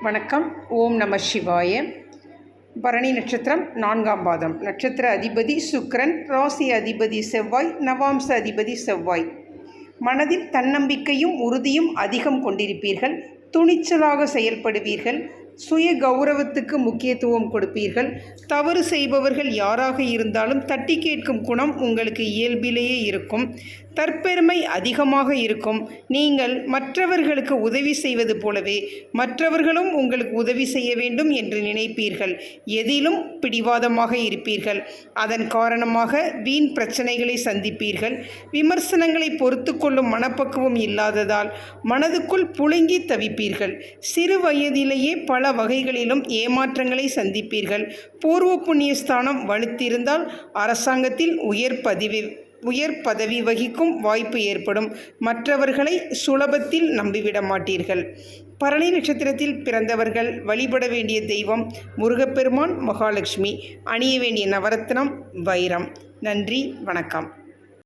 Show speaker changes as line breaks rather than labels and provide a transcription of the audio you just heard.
வணக்கம். ஓம் நம சிவாய. பரணி நட்சத்திரம் 4ஆம் பாதம். நட்சத்திர அதிபதி சுக்கிரன், ராசி அதிபதி செவ்வாய், நவாம்ச அதிபதி செவ்வாய். மனதில் தன்னம்பிக்கையும் உறுதியும் அதிகம் கொண்டிருப்பீர்கள். துணிச்சலாக செயல்படுவீர்கள். சுய கௌரவத்துக்கு முக்கியத்துவம் கொடுப்பீர்கள். தவறு செய்பவர்கள் யாராக இருந்தாலும் தட்டி கேட்கும் குணம் உங்களுக்கு இயல்பிலேயே இருக்கும். தற்பெருமை அதிகமாக இருக்கும். நீங்கள் மற்றவர்களுக்கு உதவி செய்வது போலவே மற்றவர்களும் உங்களுக்கு உதவி செய்ய வேண்டும் என்று நினைப்பீர்கள். எதிலும் பிடிவாதமாக இருப்பீர்கள். அதன் காரணமாக வீண் பிரச்சனைகளை சந்திப்பீர்கள். விமர்சனங்களை பொறுத்து கொள்ளும் மனப்பக்குவம் இல்லாததால் மனதுக்குள் புழுங்கி தவிப்பீர்கள். சிறு வயதிலேயே பல வகைகளிலும் ஏமாற்றங்களை சந்திப்பீர்கள். பூர்வ புண்ணியஸ்தானம் வலுத்திருந்தால் அரசாங்கத்தில் உயர் பதவி வகிக்கும் வாய்ப்பு ஏற்படும். மற்றவர்களை சுலபத்தில் நம்பிவிட மாட்டீர்கள். பரணி நட்சத்திரத்தில் பிறந்தவர்கள் வழிபட வேண்டிய தெய்வம் முருகப்பெருமான், மகாலட்சுமி. அணிய வேண்டிய நவரத்னம் வைரம். நன்றி, வணக்கம்.